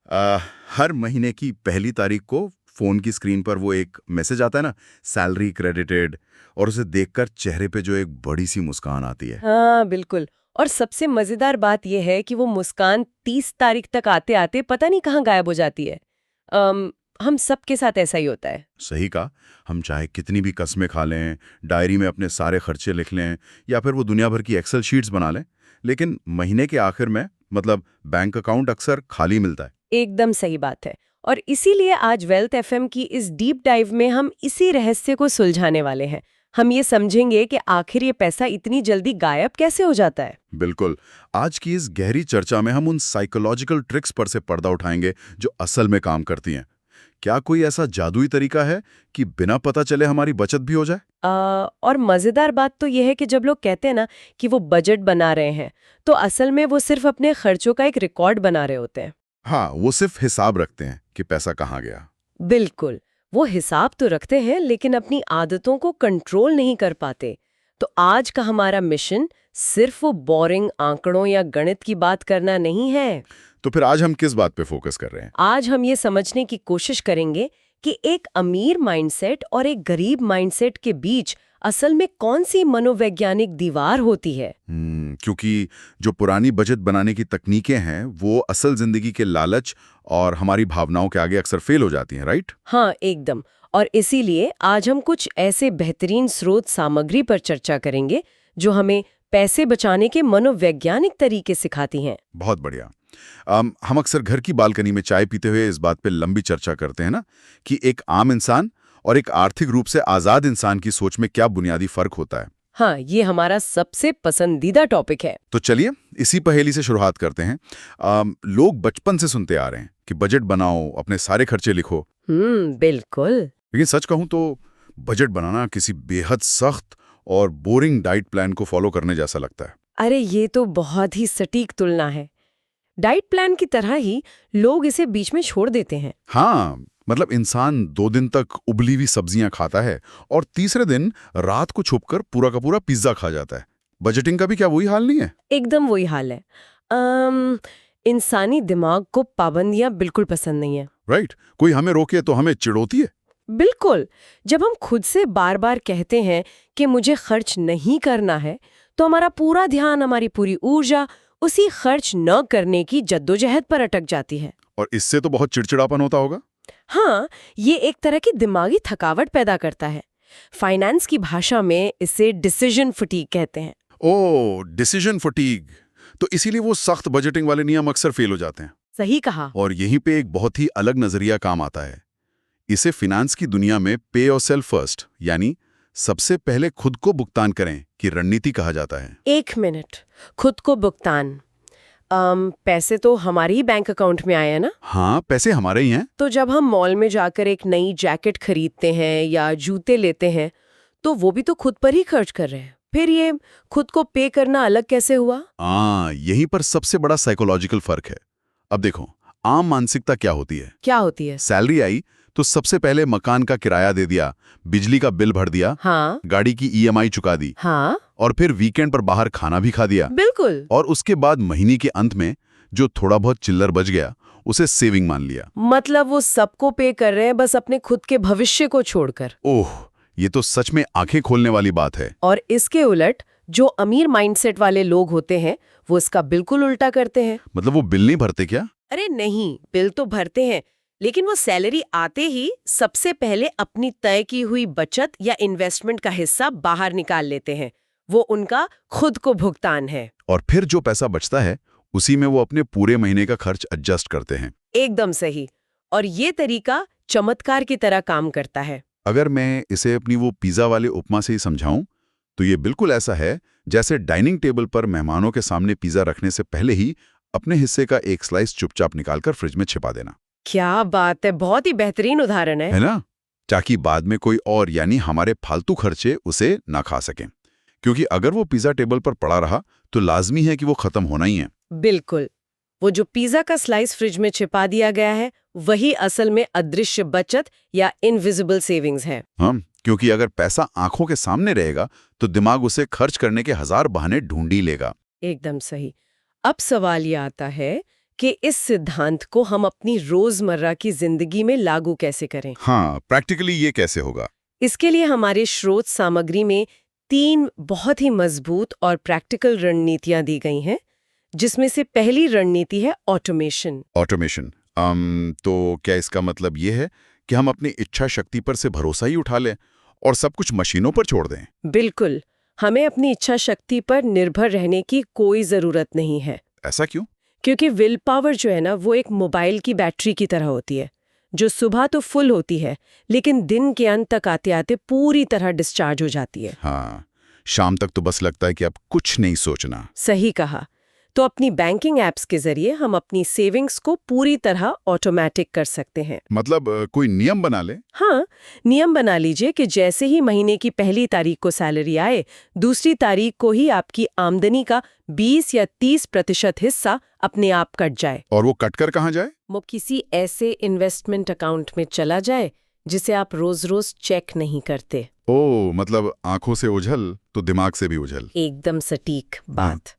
आ, हर महीने की पहली तारीख को फोन की स्क्रीन पर वो एक मैसेज आता है ना, सैलरी क्रेडिटेड, और उसे देखकर चेहरे पे जो एक बड़ी सी मुस्कान आती है। हाँ, बिल्कुल। और सबसे मजेदार बात यह है कि वो मुस्कान 30 तारीख तक आते आते पता नहीं कहाँ गायब हो जाती है। हम सबके साथ ऐसा ही होता है। सही कहा। हम चाहे कितनी भी कस्में खा लें, डायरी में अपने सारे खर्चे लिख लें, या फिर वो दुनिया भर की एक्सेल शीट्स बना लें, लेकिन महीने के आखिर में मतलब बैंक अकाउंट अक्सर खाली मिलता है। एकदम सही बात है। और इसीलिए आज वेल्थ एफएम की इस डीप डाइव में हम इसी रहस्य को सुलझाने वाले हैं। हम ये समझेंगे कि आखिर ये पैसा इतनी जल्दी गायब कैसे हो जाता है। बिल्कुल। आज की इस गहरी चर्चा में हम उन साइकोलॉजिकल ट्रिक्स पर से पर्दा उठाएंगे जो असल में काम करती हैं। क्या कोई ऐसा जादुई तरीका है कि बिना पता चले हमारी बचत भी हो जाए? और मजेदार बात तो यह है कि जब लोग कहते हैं ना कि वो बजट बना रहे हैं, तो असल में वो सिर्फ अपने खर्चों का एक रिकॉर्ड बना रहे होते हैं। हाँ, वो सिर्फ हिसाब रखते हैं कि पैसा कहाँ गया। बिल्कुल। वो हिसाब तो रखते हैं लेकिन अपनी आदतों को कंट्रोल नहीं कर पाते। तो आज का हमारा मिशन सिर्फ वो बोरिंग आंकड़ों या गणित की बात करना नहीं है। तो फिर आज हम किस बात पे फोकस कर रहे हैं? आज हम ये समझने की कोशिश करेंगे कि एक अमीर माइंडसेट और एक गरीब माइंडसेट के बीच असल में कौन सी मनोवैज्ञानिक दीवार होती है। क्योंकि जो पुरानी बजट बनाने की तकनीकें हैं वो असल जिंदगी के लालच और हमारी भावनाओं के आगे अक्सर फेल हो जाती हैं, राइट? हाँ, एकदम। और इसीलिए आज हम कुछ ऐसे बेहतरीन स्रोत सामग्री पर चर्चा करेंगे जो हमें पैसे बचाने के मनोवैज्ञानिक तरीके सिखाती हैं। बहुत बढ़िया। हम अक्सर घर की बालकनी में चाय पीते हुए इस बात पे लंबी चर्चा करते हैं ना, कि एक आम इंसान और एक आर्थिक रूप से आजाद इंसान की सोच में क्या बुनियादी फर्क होता है। हाँ, ये हमारा सबसे पसंदीदा टॉपिक है। तो चलिए इसी पहेली से शुरुआत करते हैं। लोग बचपन से सुनते आ रहे हैं कि बजट बनाओ, अपने सारे खर्चे लिखो। बिल्कुल। लेकिन सच कहूं तो बजट बनाना किसी बेहद सख्त और बोरिंग डाइट प्लान को फॉलो करने जैसा लगता है। अरे ये तो बहुत ही सटीक तुलना है। डाइट प्लान की तरह ही लोग इसे बीच में छोड़ देते हैं। हाँ, मतलब इंसान 2 दिन तक उबली हुई सब्जियां खाता है और तीसरे दिन रात को छुपकर पूरा का पूरा पिज्जा खा जाता है। बजटिंग का भी क्या वही हाल नहीं है? एकदम वही हाल है। इंसानी दिमाग को पाबंदियां बिल्कुल पसंद नहीं है। राइट। कोई हमें रोके तो हमें चिढ़ोती है। बिल्कुल। जब हम खुद से बार बार कहते हैं कि मुझे खर्च नहीं करना है, तो हमारा पूरा ध्यान, हमारी पूरी ऊर्जा उसी खर्च न करने की जद्दोजहद पर अटक जाती है। और इससे तो बहुत चिड़चिड़ापन होता होगा। हाँ, ये एक तरह की दिमागी थकावट पैदा करता है। फाइनेंस की भाषा में इसे डिसीजन फटीग कहते हैं। ओ, डिसीजन फटीग। तो इसीलिए वो सख्त बजटिंग वाले नियम अक्सर फेल हो जाते हैं। सही कहा। और यहीं पे एक बहुत ही अलग नजरिया काम आता है। इसे फिनेंस की दुनिया में पे योरसेल्फ फर्स्ट, यानी सबसे पहले खुद को भुगतान करें की रणनीति कहा जाता है। एक मिनट, खुद को भुगतान। पैसे तो हमारे ही बैंक अकाउंट में आए हैं ना। हाँ, पैसे हमारे ही हैं। तो जब हम मॉल में जाकर एक नई जैकेट खरीदते हैं या जूते लेते हैं, तो वो भी तो खुद पर ही खर्च कर रहे हैं। फिर ये खुद को पे करना अलग कैसे हुआ? यहीं पर सबसे बड़ा साइकोलॉजिकल फर्क है। अब देखो, आम मानसिकता क्या होती है? क्या होती है? सैलरी आई तो सबसे पहले मकान का किराया दे दिया, बिजली का बिल भर दिया, हाँ गाड़ी की ईएमआई चुका दी, हाँ, और फिर वीकेंड पर बाहर खाना भी खा दिया। बिल्कुल। और उसके बाद महीने के अंत में जो थोड़ा बहुत चिल्लर बच गया उसे सेविंग मान लिया। मतलब वो सबको पे कर रहे हैं, बस अपने खुद के भविष्य को छोड़कर। ओह, ये तो सच में आंखें खोलने वाली बात है। और इसके उलट जो अमीर माइंडसेट वाले लोग होते हैं, वो इसका बिल्कुल उल्टा करते हैं। मतलब वो बिल नहीं भरते क्या? अरे नहीं, बिल तो भरते हैं, लेकिन वो सैलरी आते ही सबसे पहले अपनी तय की हुई बचत या इन्वेस्टमेंट का हिस्सा बाहर निकाल लेते हैं। वो उनका खुद को भुगतान है। और फिर जो पैसा बचता है उसी में वो अपने पूरे महीने का खर्च एडजस्ट करते हैं। एकदम सही। और ये तरीका चमत्कार की तरह काम करता है। अगर मैं इसे अपनी वो पिज्जा वाले उपमा से ही समझाऊं तो ये बिल्कुल ऐसा है जैसे डाइनिंग टेबल पर मेहमानों के सामने पिज्जा रखने से पहले ही अपने हिस्से का एक स्लाइस चुपचाप निकालकर फ्रिज में छिपा देना। क्या बात है, बहुत ही बेहतरीन उदाहरण है। है ना? ताकि बाद में कोई और, यानी हमारे फालतू खर्चे उसे ना खा सकें। क्योंकि अगर वो पिज्जा टेबल पर पड़ा रहा तो लाजमी है कि वो खत्म होना ही है। बिल्कुल। वो जो पिज्जा का स्लाइस फ्रिज में छिपा दिया गया है, वही असल में अदृश्य बचत या इनविजिबल सेविंग्स है। हाँ, क्योंकि अगर पैसा आंखों के सामने रहेगा तो दिमाग उसे खर्च करने के 1000 बहाने ढूंढ ही लेगा। एकदम सही। अब सवाल ये आता है कि इस सिद्धांत को हम अपनी रोजमर्रा की जिंदगी में लागू कैसे करें। हाँ, प्रैक्टिकली ये कैसे होगा? इसके लिए हमारे स्रोत सामग्री में 3 बहुत ही मजबूत और प्रैक्टिकल रणनीतियां दी गई हैं, जिसमें से पहली रणनीति है ऑटोमेशन। ऑटोमेशन। तो क्या इसका मतलब ये है कि हम अपनी इच्छा शक्ति पर से भरोसा ही उठा लें और सब कुछ मशीनों पर छोड़ दें? बिल्कुल, हमें अपनी इच्छा शक्ति पर निर्भर रहने की कोई जरूरत नहीं है। ऐसा क्यों? क्योंकि विल पावर जो है ना, वो एक मोबाइल की बैटरी की तरह होती है, जो सुबह तो फुल होती है लेकिन दिन के अंत तक आते आते पूरी तरह डिस्चार्ज हो जाती है। हाँ, शाम तक तो बस लगता है कि अब कुछ नहीं सोचना। सही कहा। तो अपनी बैंकिंग एप्स के जरिए हम अपनी सेविंग्स को पूरी तरह ऑटोमेटिक कर सकते हैं। मतलब कोई नियम बना ले? हाँ, नियम बना लीजिए कि जैसे ही महीने की पहली तारीख को सैलरी आए, दूसरी तारीख को ही आपकी आमदनी का 20 या 30% हिस्सा अपने आप कट जाए। और वो कटकर कहाँ जाए? वो किसी ऐसे इन्वेस्टमेंट अकाउंट में चला जाए जिसे आप रोज-रोज चेक नहीं करते। ओह, मतलब आंखों से उछल तो दिमाग से भी उछल। एकदम सटीक बात।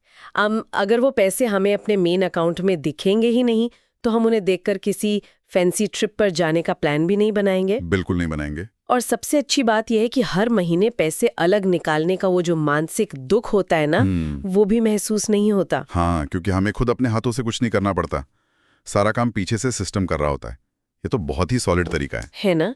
अगर वो पैसे हमें अपने मेन अकाउंट में दिखेंगे ही नहीं, तो हम उन्हें देखकर किसी फैंसी ट्रिप पर जाने का प्लान भी नहीं बनाएंगे। बिल्कुल नहीं बनाएंगे। और सबसे अच्छी बात यह है कि हर महीने पैसे अलग निकालने का वो जो मानसिक दुख होता है ना, वो भी महसूस नहीं होता। हाँ, क्योंकि हमें खुद अपने हाथों से कुछ नहीं करना पड़ता, सारा काम पीछे से सिस्टम कर रहा होता है। ये तो बहुत ही सॉलिड तरीका है ना?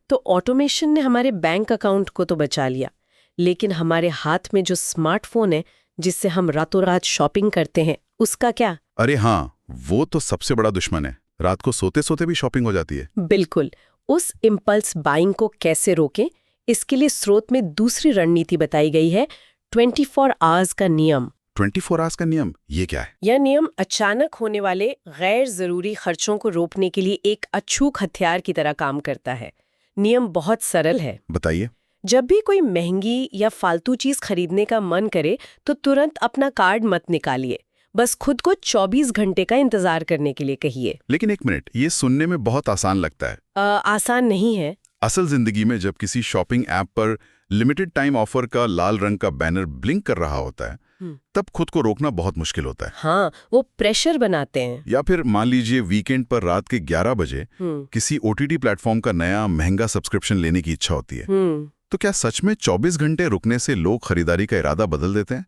तो ऑटोमेशन ने हमारे बैंक अकाउंट को तो बचा लिया, लेकिन हमारे हाथ में जो स्मार्टफोन है जिससे हम रातों रात शॉपिंग करते हैं, उसका क्या? अरे हाँ, वो तो सबसे बड़ा दुश्मन है। रात को सोते सोते भी शॉपिंग हो जाती है। बिल्कुल। उस इम्पल्स बाइंग को कैसे रोकें, इसके लिए स्रोत में दूसरी रणनीति बताई गई है, 24 आवर्स का नियम। 24 आवर्स का नियम, ये क्या है? यह नियम अचानक होने वाले गैर जरूरी खर्चों को रोकने के लिए एक अछूत हथियार की तरह काम करता है। नियम बहुत सरल है। बताइए। जब भी कोई महंगी या फालतू चीज खरीदने का मन करे तो तुरंत अपना कार्ड मत निकालिए, बस खुद को 24 घंटे का इंतजार करने के लिए कहिए। लेकिन एक मिनट, ये सुनने में बहुत आसान लगता है। आसान नहीं है। असल जिंदगी में जब किसी शॉपिंग ऐप पर लिमिटेड टाइम ऑफर का लाल रंग का बैनर ब्लिंक कर रहा होता है, तब खुद को रोकना बहुत मुश्किल होता है। हाँ, वो प्रेशर बनाते हैं। या फिर मान लीजिए वीकेंड पर रात के 11 बजे किसी OTT प्लेटफॉर्म का नया महंगा सब्सक्रिप्शन लेने की इच्छा होती है। तो क्या सच में 24 घंटे रुकने से लोग खरीदारी का इरादा बदल देते हैं?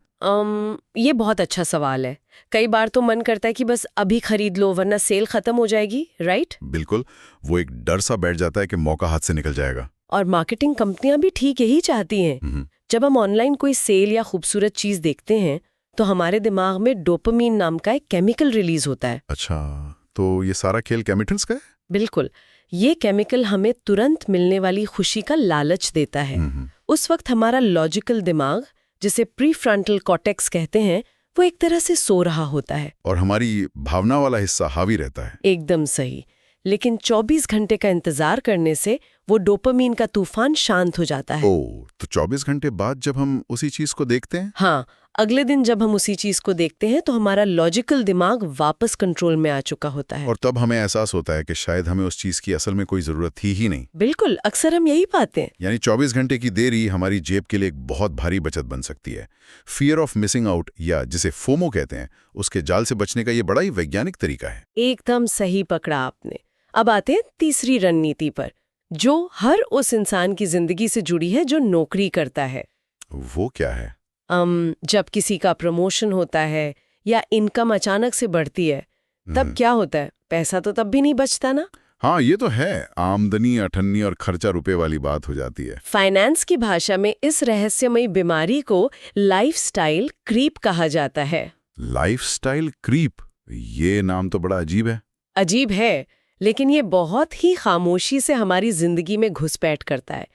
ये बहुत अच्छा सवाल है। कई बार तो मन करता है कि बस अभी खरीद लो वरना सेल खत्म हो जाएगी, राइट? बिल्कुल, वो एक डर सा बैठ जाता है कि मौका हाथ से निकल जाएगा। और मार्केटिंग कंपनियां भी ठीक यही चाहती हैं। जब हम ऑनलाइन कोई सेल या खूबसूरत चीज देखते हैं तो हमारे दिमाग में डोपामीन नाम का एक केमिकल रिलीज होता है। अच्छा, तो ये सारा खेल केमिकल्स का है? बिल्कुल, ये केमिकल हमें तुरंत मिलने वाली खुशी का लालच देता है। उस वक्त हमारा लॉजिकल दिमाग, जिसे प्रीफ्रंटल कॉर्टेक्स कहते हैं, वो एक तरह से सो रहा होता है और हमारी भावना वाला हिस्सा हावी रहता है। एकदम सही। लेकिन 24 घंटे का इंतजार करने से वो डोपामीन का तूफान शांत हो जाता है। ओह, तो 24 घंटे बाद जब हम उसी चीज को देखते हैं? हाँ, अगले दिन जब हम उसी चीज को देखते हैं तो हमारा लॉजिकल दिमाग वापस कंट्रोल में आ चुका होता है। और तब हमें एहसास होता है कि शायद हमें उस चीज की असल में कोई जरूरत थी ही नहीं। बिल्कुल, अक्सर हम यही पाते हैं। यानी 24 घंटे की देरी हमारी जेब के लिए एक बहुत भारी बचत बन सकती है। फियर ऑफ मिसिंग आउट, या जिसे फोमो कहते हैं, उसके जाल से बचने का ये बड़ा ही वैज्ञानिक तरीका है। एकदम सही पकड़ा आपने। अब आते हैं तीसरी रणनीति पर, जो हर उस इंसान की जिंदगी से जुड़ी है जो नौकरी करता है। वो क्या है? जब किसी का प्रमोशन होता है या इनकम अचानक से बढ़ती है, तब क्या होता है? पैसा तो तब भी नहीं बचता ना। हाँ, ये तो है। आमदनी अठन्नी और खर्चा रुपए वाली बात हो जाती है। फाइनेंस की भाषा में इस रहस्यमयी बीमारी को लाइफस्टाइल क्रीप कहा जाता है। लाइफस्टाइल क्रीप, ये नाम तो बड़ा अजीब है। अजीब है, लेकिन ये बहुत ही खामोशी से हमारी जिंदगी में घुसपैठ करता है।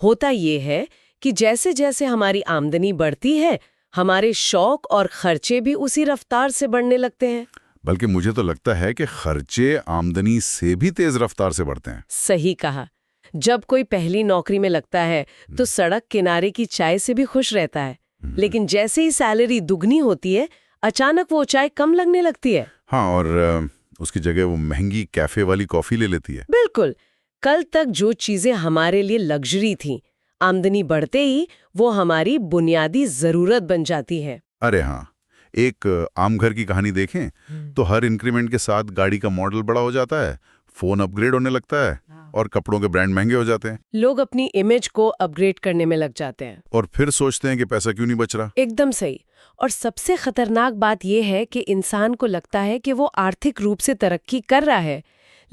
होता ये है कि जैसे जैसे हमारी आमदनी बढ़ती है, हमारे शौक और खर्चे भी उसी रफ्तार से बढ़ने लगते हैं। बल्कि मुझे तो लगता है कि खर्चे आमदनी से भी तेज रफ्तार से बढ़ते हैं। सही कहा। जब कोई पहली नौकरी में लगता है तो सड़क किनारे की चाय से भी खुश रहता है, लेकिन जैसे ही सैलरी दुगनी होती है, अचानक वो चाय कम लगने लगती है। हाँ, और उसकी जगह वो महंगी कैफे वाली कॉफी ले लेती है। बिल्कुल, कल तक जो चीजें हमारे लिए लग्जरी थीं, आमदनी बढ़ते ही वो हमारी बुनियादी जरूरत बन जाती है। अरे हाँ, एक आम घर की कहानी देखें तो हर इंक्रीमेंट के साथ गाड़ी का मॉडल बड़ा हो जाता है, फोन अपग्रेड होने लगता है और कपड़ों के ब्रांड महंगे हो जाते हैं। लोग अपनी इमेज को अपग्रेड करने में लग जाते हैं। और फिर सोचते हैं कि पैसा क्यों नहीं बच रहा। एकदम सही। और सबसे खतरनाक बात यह है कि इंसान को लगता है कि वो आर्थिक रूप से तरक्की कर रहा है,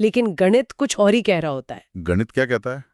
लेकिन गणित कुछ और ही कह रहा होता है। गणित क्या कहता है?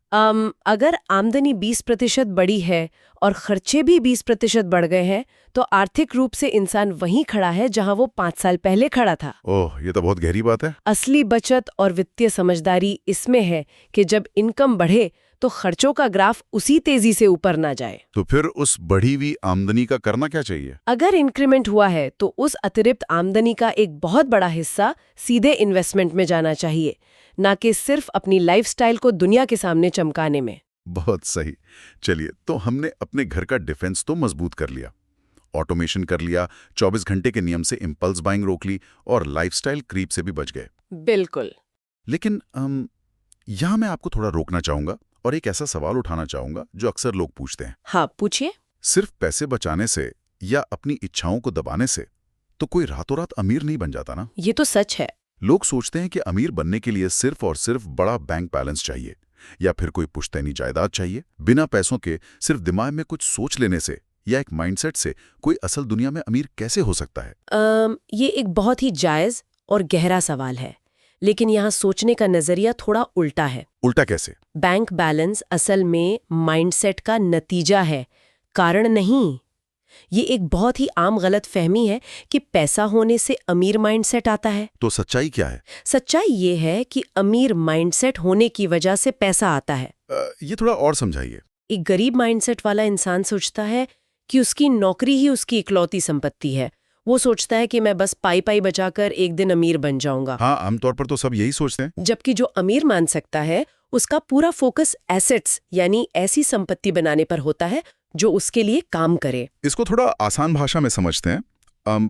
अगर आमदनी 20% बढ़ी है और खर्चे भी 20% बढ़ गए हैं, तो आर्थिक रूप से इंसान वहीं खड़ा है जहां वो 5 साल पहले खड़ा था। ओह, ये तो बहुत गहरी बात है। असली बचत और वित्तीय समझदारी इसमें है कि जब इनकम बढ़े तो खर्चों का ग्राफ उसी तेजी से ऊपर ना जाए। तो फिर उस बढ़ी हुई आमदनी का करना क्या चाहिए? अगर इंक्रीमेंट हुआ है तो उस अतिरिक्त आमदनी का एक बहुत बड़ा हिस्सा सीधे इन्वेस्टमेंट में जाना चाहिए, ना कि सिर्फ अपनी लाइफस्टाइल को दुनिया के सामने चमकाने में। बहुत सही। चलिए, तो हमने अपने घर का डिफेंस तो मजबूत कर लिया, ऑटोमेशन कर लिया, 24 घंटे के नियम से इंपल्स बाइंग रोक ली और लाइफस्टाइल क्रीप से भी बच गए। बिल्कुल। लेकिन यहाँ मैं आपको थोड़ा रोकना चाहूंगा और एक ऐसा सवाल उठाना चाहूंगा जो अक्सर लोग पूछते हैं। हाँ, पूछिए। सिर्फ पैसे बचाने से या अपनी इच्छाओं को दबाने से तो कोई रातों रात अमीर नहीं बन जाता ना? ये तो सच है। लोग सोचते हैं कि अमीर बनने के लिए सिर्फ और सिर्फ बड़ा बैंक बैलेंस चाहिए या फिर कोई पुश्तैनी जायदाद चाहिए। बिना पैसों के सिर्फ दिमाग में कुछ सोच लेने से या एक माइंडसेट से कोई असल दुनिया में अमीर कैसे हो सकता है? ये एक बहुत ही जायज और गहरा सवाल है, लेकिन यहाँ सोचने का नजरिया थोड़ा उल्टा है। उल्टा कैसे? बैंक बैलेंस असल में माइंडसेट का नतीजा है, कारण नहीं। ये एक बहुत ही आम गलत फहमी है कि पैसा होने से अमीर माइंडसेट आता है। तो सच्चाई क्या है? सच्चाई ये है कि अमीर माइंडसेट होने की वजह से पैसा आता है। ये थोड़ा और समझाइए। एक गरीब माइंडसेट वाला इंसान सोचता है कि उसकी नौकरी ही उसकी इकलौती संपत्ति है। वो सोचता है कि मैं बस पाई पाई बचाकर एक दिन अमीर बन जाऊंगा। हाँ, आमतौर पर तो सब यही सोचते हैं। जबकि जो अमीर मान सकता है उसका पूरा फोकस एसेट्स यानी ऐसी संपत्ति बनाने पर होता है जो उसके लिए काम करे। इसको थोड़ा आसान भाषा में समझते हैं।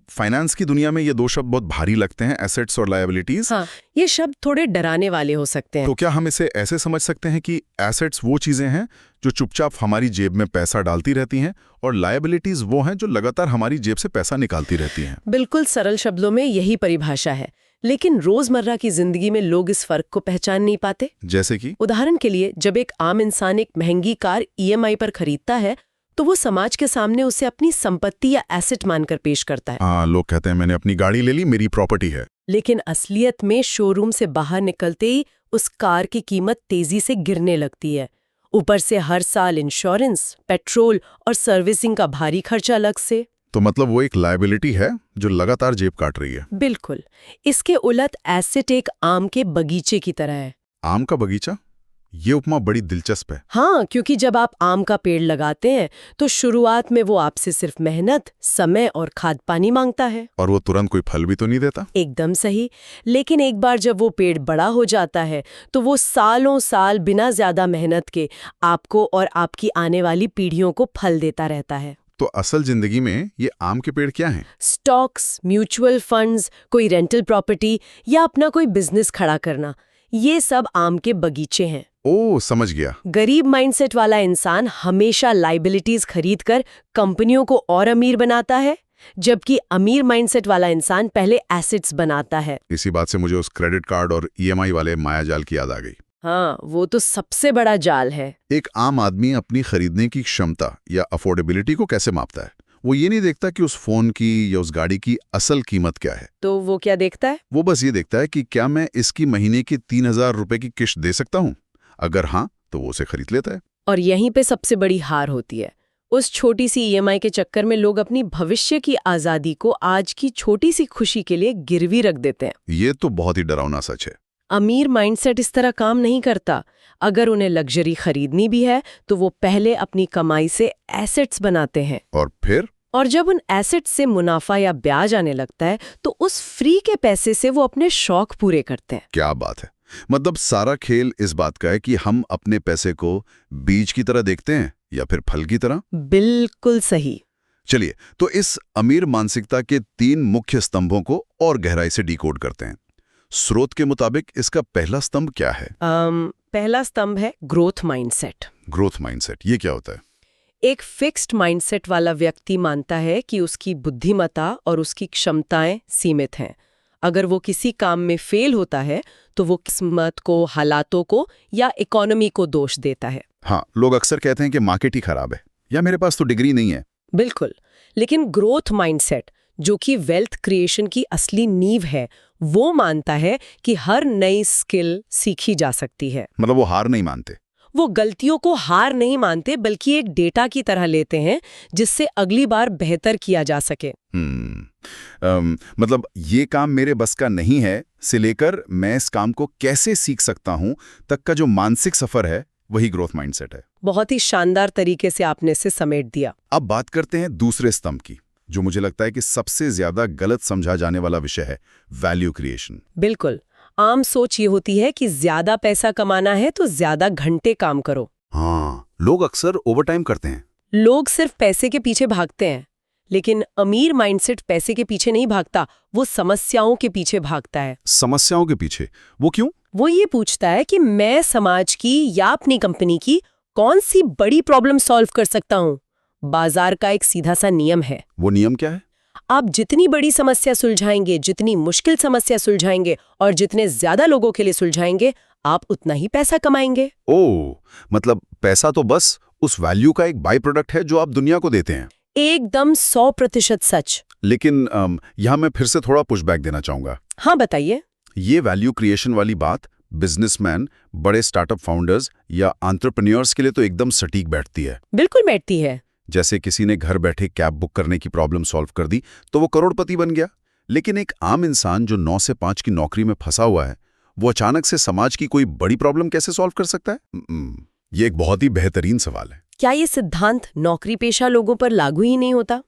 फाइनेंस की दुनिया में ये दो शब्द बहुत भारी लगते हैं, एसेट्स और लायबिलिटीज। हाँ, ये शब्द थोड़े डराने वाले हो सकते हैं। तो क्या हम इसे ऐसे समझ सकते हैं कि एसेट्स वो चीजें हैं जो चुपचाप हमारी जेब में पैसा डालती रहती हैं और लायबिलिटीज वो हैं जो लगातार हमारी जेब से पैसा निकालती रहती हैं? बिल्कुल सरल शब्दों में यही परिभाषा है, लेकिन रोजमर्रा की जिंदगी में लोग इस फर्क को पहचान नहीं पाते। जैसे कि उदाहरण के लिए, जब एक आम इंसान एक महंगी कार ईएमआई पर खरीदता है तो वो समाज के सामने उसे अपनी संपत्ति या एसेट मानकर पेश करता है। लोग कहते हैं मैंने अपनी गाड़ी ले ली, मेरी प्रॉपर्टी है। लेकिन असलियत में शोरूम से बाहर निकलते ही उस कार की कीमत तेजी से गिरने लगती है। ऊपर से हर साल इंश्योरेंस, पेट्रोल और सर्विसिंग का भारी खर्चा अलग से। तो मतलब वो एक लायबिलिटी है जो लगातार जेब काट रही है। बिल्कुल। इसके उलट एसेट एक आम के बगीचे की तरह है। आम का बगीचा? ये उपमा बड़ी दिलचस्प है। हाँ, क्योंकि जब आप आम का पेड़ लगाते हैं तो शुरुआत में वो आपसे सिर्फ मेहनत, समय और खाद पानी मांगता है। और वो तुरंत कोई फल भी तो नहीं देता। एकदम सही। लेकिन एक बार जब वो पेड़ बड़ा हो जाता है तो वो सालों साल बिना ज्यादा मेहनत के आपको और आपकी आने वाली पीढ़ियों को फल देता रहता है। तो असल जिंदगी में ये आम के पेड़ क्या हैं? स्टॉक्स, म्यूचुअल फंड्स, कोई रेंटल प्रॉपर्टी या अपना कोई बिजनेस खड़ा करना, ये सब आम के बगीचे हैं। ओह, समझ गया। गरीब माइंडसेट वाला इंसान हमेशा लाइबिलिटीज खरीदकर कंपनियों को और अमीर बनाता है, जबकि अमीर माइंडसेट वाला इंसान पहले एसेट्स बनाता है। इसी बात से मुझे उस क्रेडिट कार्ड और ईएमआई वाले मायाजाल की याद आ गई। हाँ, वो तो सबसे बड़ा जाल है। एक आम आदमी अपनी खरीदने की क्षमता या अफोर्डेबिलिटी को कैसे मापता है? वो ये नहीं देखता कि उस फोन की या उस गाड़ी की असल कीमत क्या है। तो वो क्या देखता है? वो बस ये देखता है कि क्या मैं इसकी महीने की 3000 रुपए की किश्त दे सकता हूँ। अगर हाँ, तो वो उसे खरीद लेता है। और यहीं पे सबसे बड़ी हार होती है। उस छोटी सी ईएमआई के चक्कर में लोग अपनी भविष्य की आजादी को आज की छोटी सी खुशी के लिए गिरवी रख देते हैं। ये तो बहुत ही डरावना सच है। अमीर माइंडसेट इस तरह काम नहीं करता। अगर उन्हें लग्जरी खरीदनी भी है तो वो पहले अपनी कमाई से एसेट्स बनाते हैं और जब उन एसेट्स से मुनाफा या ब्याज आने लगता है तो उस फ्री के पैसे से वो अपने शौक पूरे करते हैं। क्या बात है! मतलब सारा खेल इस बात का है कि हम अपने पैसे को बीज की तरह देखते हैं या फिर फल की तरह। बिल्कुल सही। चलिए, तो इस अमीर मानसिकता के 3 मुख्य स्तंभों को और गहराई से डिकोड करते हैं। स्रोत के मुताबिक इसका पहला स्तंभ क्या है? पहला स्तंभ है ग्रोथ माइंडसेट। ग्रोथ माइंडसेट, ये क्या होता है? एक फिक्स्ड माइंडसेट वाला व्यक्ति मानता है कि उसकी बुद्धिमत्ता और उसकी क्षमताएं सीमित हैं। अगर वो किसी काम में फेल होता है तो वो किस्मत को, हालातों को या इकोनॉमी को दोष देता है। हाँ, लोग अक्सर कहते हैं कि मार्केट ही खराब है या मेरे पास तो डिग्री नहीं है। बिल्कुल, लेकिन ग्रोथ माइंडसेट, जो कि वेल्थ क्रिएशन की असली नींव है, वो मानता है कि हर नई स्किल सीखी जा सकती है। मतलब वो हार नहीं मानते। वो गलतियों को हार नहीं मानते बल्कि एक डेटा की तरह लेते हैं जिससे अगली बार बेहतर किया जा सके। मतलब ये काम मेरे बस का नहीं है से लेकर मैं इस काम को कैसे सीख सकता हूं तक का जो मानसिक सफर है, वही ग्रोथ माइंडसेट है। बहुत ही शानदार तरीके से आपने इसे समेट दिया। अब बात करते हैं दूसरे स्तंभ की, जो मुझे लगता है कि सबसे ज्यादा गलत समझा जाने वाला विषय है, वैल्यू क्रिएशन। बिल्कुल, आम सोच ये होती है कि ज्यादा पैसा कमाना है तो ज्यादा घंटे काम करो। हाँ, लोग अक्सर ओवरटाइम करते हैं। लोग सिर्फ पैसे के पीछे भागते हैं, लेकिन अमीर माइंडसेट पैसे के पीछे नहीं भागता, वो समस्याओं के पीछे भागता है। समस्याओं के पीछे? वो क्यों? वो ये पूछता है कि मैं समाज की या अपनी कंपनी की कौन सी बड़ी प्रॉब्लम सॉल्व कर सकता हूँ। बाजार का एक सीधा सा नियम है। वो नियम क्या है? आप जितनी बड़ी समस्या सुलझाएंगे, जितनी मुश्किल समस्या सुलझाएंगे और जितने ज्यादा लोगों के लिए सुलझाएंगे, आप उतना ही पैसा कमाएंगे। ओह, मतलब पैसा तो बस उस वैल्यू का एक बाई प्रोडक्ट है जो आप दुनिया को देते हैं। एकदम 100% सच। लेकिन यहाँ मैं फिर से थोड़ा पुशबैक देना चाहूंगा। हाँ, बताइए। ये वैल्यू क्रिएशन वाली बात बिजनेसमैन, बड़े स्टार्टअप फाउंडर्स या एंटरप्रेन्योर्स के लिए तो एकदम सटीक बैठती है। बिल्कुल बैठती है। जैसे किसी ने घर बैठे कैब बुक करने की प्रॉब्लम सॉल्व कर दी तो वो करोड़पति बन गया। लेकिन एक आम इंसान जो 9 से 5 की नौकरी में फंसा हुआ है, वो अचानक से समाज की कोई बड़ी प्रॉब्लम कैसे सॉल्व कर सकता है? ये एक बहुत ही बेहतरीन सवाल है। क्या ये सिद्धांत नौकरी पेशा लोगों पर लागू ही नहीं होता?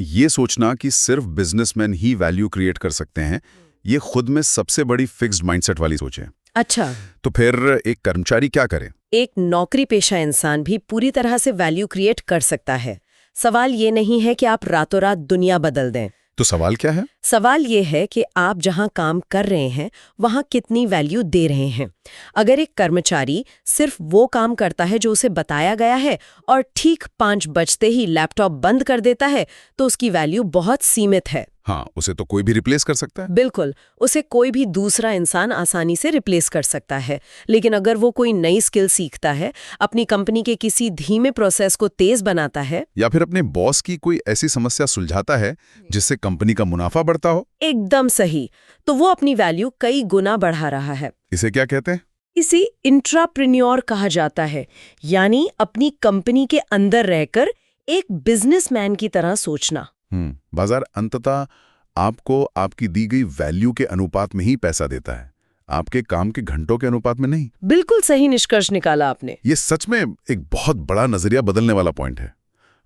ये सोचना कि सिर्फ बिजनेसमैन ही वैल्यू क्रिएट कर सकते हैं, ये खुद में सबसे बड़ी फिक्स्ड माइंडसेट वाली सोच है। अच्छा, तो फिर एक कर्मचारी क्या करे? एक नौकरी पेशा इंसान भी पूरी तरह से वैल्यू क्रिएट कर सकता है। सवाल ये नहीं है कि आप रातों रात दुनिया बदल दें। तो सवाल क्या है? सवाल ये है कि आप जहां काम कर रहे हैं वहां कितनी वैल्यू दे रहे हैं। अगर एक कर्मचारी सिर्फ वो काम करता है जो उसे बताया गया है और ठीक 5 बजते ही लैपटॉप बंद कर देता है, तो उसकी वैल्यू बहुत सीमित है। हाँ, उसे तो कोई भी रिप्लेस कर सकता है। बिल्कुल, उसे कोई भी दूसरा इंसान आसानी से रिप्लेस कर सकता है। लेकिन अगर वो कोई नई स्किल सीखता है, अपनी कंपनी के किसी धीमे प्रोसेस को तेज बनाता है, या फिर अपने बॉस की कोई ऐसी समस्या सुलझाता है जिससे कंपनी का मुनाफा बढ़ता हो, एकदम सही, तो वो अपनी वैल्यू कई गुना बढ़ा रहा है। इसे क्या कहते हैं? इसे इंट्राप्रेन्योर कहा जाता है, यानी अपनी कंपनी के अंदर रहकर एक बिजनेसमैन की तरह सोचना। बाजार अंततः आपको आपकी दी गई वैल्यू के अनुपात में ही पैसा देता है, आपके काम के घंटों के अनुपात में नहीं। बिल्कुल सही निष्कर्ष निकाला आपने। ये सच में एक बहुत बड़ा नजरिया बदलने वाला पॉइंट है।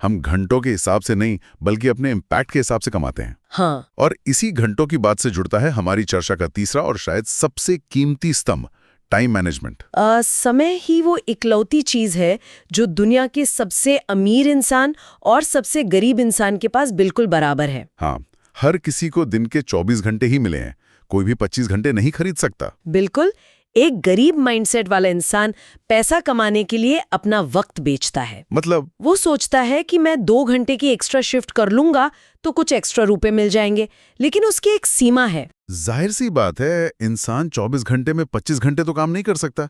हम घंटों के हिसाब से नहीं बल्कि अपने इम्पैक्ट के हिसाब से कमाते हैं। हाँ, और इसी घंटों की बात से जुड़ता है हमारी चर्चा का तीसरा और शायद सबसे कीमती स्तंभ, टाइम मैनेजमेंट। समय ही वो इकलौती चीज है जो दुनिया के सबसे अमीर इंसान और सबसे गरीब इंसान के पास बिल्कुल बराबर है। हाँ, हर किसी को दिन के 24 घंटे ही मिले हैं, कोई भी 25 घंटे नहीं खरीद सकता। बिल्कुल, एक गरीब माइंडसेट वाला इंसान पैसा कमाने के लिए अपना वक्त बेचता है। मतलब वो सोचता है कि मैं 2 घंटे की एक्स्ट्रा शिफ्ट कर लूंगा तो कुछ एक्स्ट्रा रुपए मिल जाएंगे, लेकिन उसकी एक सीमा है। जाहिर सी बात है, इंसान 24 घंटे में 25 घंटे तो काम नहीं कर सकता।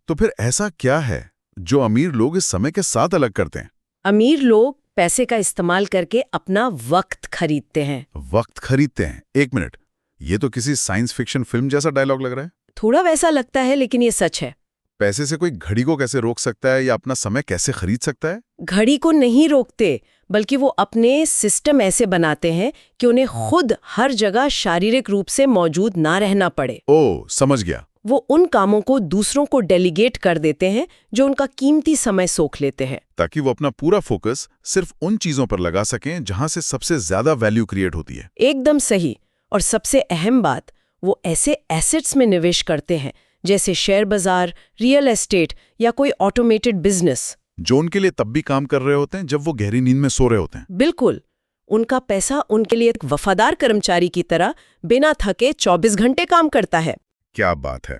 तो फिर ऐसा क्या है जो अमीर लोग इस समय के साथ अलग करते हैं? अमीर लोग पैसे का इस्तेमाल करके अपना वक्त खरीदते हैं। वक्त खरीदते हैं? एक मिनट, ये तो किसी साइंस फिक्शन फिल्म जैसा डायलॉग लग रहा है। थोड़ा वैसा लगता है, लेकिन ये सच है। पैसे से कोई घड़ी को कैसे रोक सकता है या अपना समय कैसे खरीद सकता है? घड़ी को नहीं रोकते, बल्कि वो अपने सिस्टम ऐसे बनाते हैं कि उन्हें खुद हर जगह शारीरिक रूप से मौजूद ना रहना पड़े। ओह, समझ गया। वो उन कामों को दूसरों को डेलीगेट कर देते हैं जो उनका कीमती समय सोख लेते हैं, ताकि वो अपना पूरा फोकस सिर्फ उन चीजों पर लगा सकें जहां से सबसे ज्यादा वैल्यू क्रिएट होती है। एकदम सही। और सबसे अहम बात, वो ऐसे एसेट्स में निवेश करते हैं जैसे शेयर बाजार, रियल एस्टेट या कोई ऑटोमेटेड बिजनेस, जो उनके लिए तब भी काम कर रहे होते हैं जब वो गहरी नींद में सो रहे होते हैं। बिल्कुल, उनका पैसा उनके लिए एक वफादार कर्मचारी की तरह बिना थके 24 घंटे काम करता है। क्या बात है।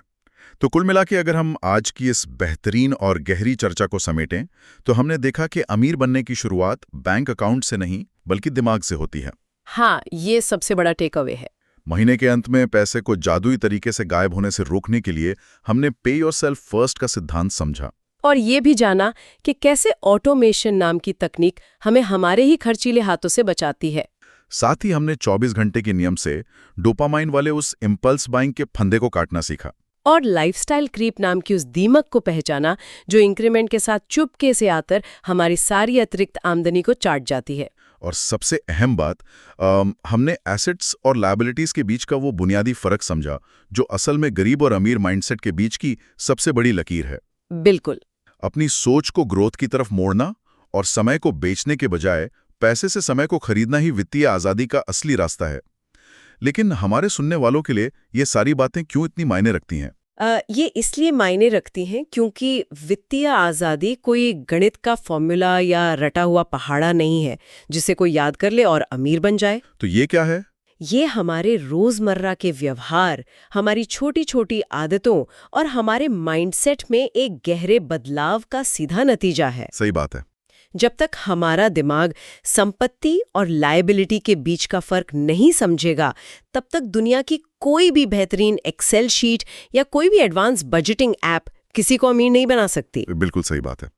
तो कुल मिला के अगर हम आज की इस बेहतरीन और गहरी चर्चा को समेटें तो हमने देखा कि अमीर बनने की शुरुआत बैंक अकाउंट से नहीं बल्कि दिमाग से होती है। हाँ, ये सबसे बड़ा टेक अवे है। महीने के अंत में पैसे को जादुई तरीके से गायब होने से रोकने के लिए हमने पे योरसेल्फ फर्स्ट का सिद्धांत समझा। और ये भी जाना कि कैसे ऑटोमेशन नाम की तकनीक हमें हमारे ही खर्चीले हाथों से बचाती है। साथ ही हमने 24 घंटे के नियम से डोपामाइन वाले उस इम्पल्स बाइंग के फंदे को काटना सीखा। और लाइफस्टाइल क्रीप नाम की उस दीमक को पहचाना जो इंक्रीमेंट के साथ चुपके से आकर हमारी सारी अतिरिक्त आमदनी को चाट जाती है। और सबसे अहम बात, हमने एसेट्स और लायबिलिटीज के बीच का वो बुनियादी फर्क समझा जो असल में गरीब और अमीर माइंडसेट के बीच की सबसे बड़ी लकीर है। बिल्कुल। अपनी सोच को ग्रोथ की तरफ मोड़ना और समय को बेचने के बजाय पैसे से समय को खरीदना ही वित्तीय आज़ादी का असली रास्ता है। लेकिन हमारे सुनने वालों के लिए ये सारी बातें क्यों इतनी मायने रखती हैं? ये इसलिए मायने रखती हैं क्योंकि वित्तीय आज़ादी कोई गणित का फॉर्मूला या रटा हुआ पहाड़ा नहीं है जिसे कोई याद कर ले और अमीर बन जाए। तो ये क्या है? ये हमारे रोजमर्रा के व्यवहार, हमारी छोटी छोटी आदतों और हमारे माइंडसेट में एक गहरे बदलाव का सीधा नतीजा है। सही बात है। जब तक हमारा दिमाग संपत्ति और लायबिलिटी के बीच का फर्क नहीं समझेगा, तब तक दुनिया की कोई भी बेहतरीन एक्सेल शीट या कोई भी एडवांस बजटिंग ऐप किसी को अमीर नहीं बना सकती। बिल्कुल सही बात है।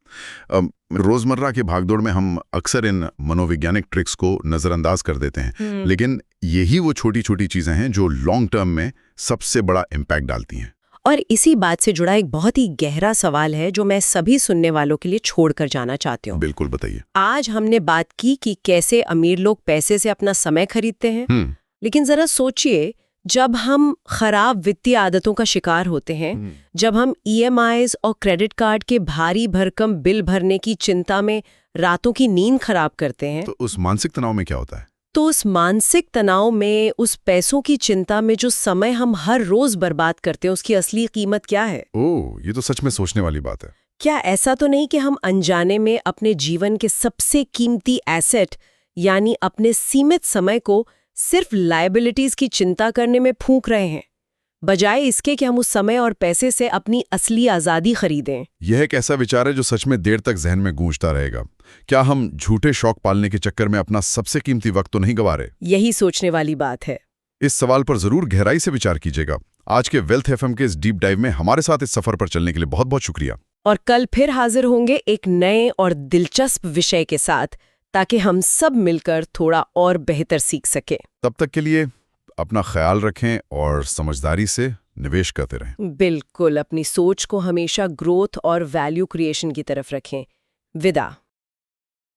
रोजमर्रा की भागदौड़ में हम अक्सर इन मनोवैज्ञानिक ट्रिक्स को नजरअंदाज कर देते हैं, लेकिन यही वो छोटी छोटी चीजें हैं जो लॉन्ग टर्म में सबसे बड़ा इम्पैक्ट डालती हैं। और इसी बात से जुड़ा एक बहुत ही गहरा सवाल है जो मैं सभी सुनने वालों के लिए छोड़कर जाना चाहती हूँ। बिल्कुल, बताइए। आज हमने बात की कि कैसे अमीर लोग पैसे से अपना समय खरीदते हैं, लेकिन जरा सोचिए, जब हम खराब वित्तीय आदतों का शिकार होते हैं, जब हम EMIs और क्रेडिट कार्ड के भारी भरकम बिल भरने की चिंता में रातों की नींद खराब करते हैं, तो उस मानसिक तनाव में क्या होता है? तो उस मानसिक तनाव में, उस पैसों की चिंता में जो समय हम हर रोज बर्बाद करते हैं, उसकी असली कीमत क्या है? ओह, ये तो सच में सोचने वाली बात है। क्या ऐसा तो नहीं कि हम अनजाने में अपने जीवन के सबसे कीमती एसेट यानी अपने सीमित समय को सिर्फ लायबिलिटीज की चिंता करने में फूंक रहे हैं, बजाय इसके कि हम उस समय और पैसे से अपनी असली आज़ादी खरीदें? यह एक ऐसा विचार है जो सच में देर तक जहन में गूंजता रहेगा। क्या हम झूठे शौक पालने के चक्कर में अपना सबसे कीमती वक्त तो नहीं गंवा रहे? यही सोचने वाली बात है। इस सवाल पर जरूर गहराई से विचार कीजिएगा। आज के वेल्थ FM के इस डीप डाइव में हमारे साथ इस सफर पर चलने के लिए बहुत बहुत शुक्रिया। और कल फिर हाजिर होंगे एक नए और दिलचस्प विषय के साथ, ताकि हम सब मिलकर थोड़ा और बेहतर सीख सके। तब तक के लिए अपना ख्याल रखें और समझदारी से निवेश करते रहें। बिल्कुल, अपनी सोच को हमेशा ग्रोथ और वैल्यू क्रिएशन की तरफ रखें। विदा।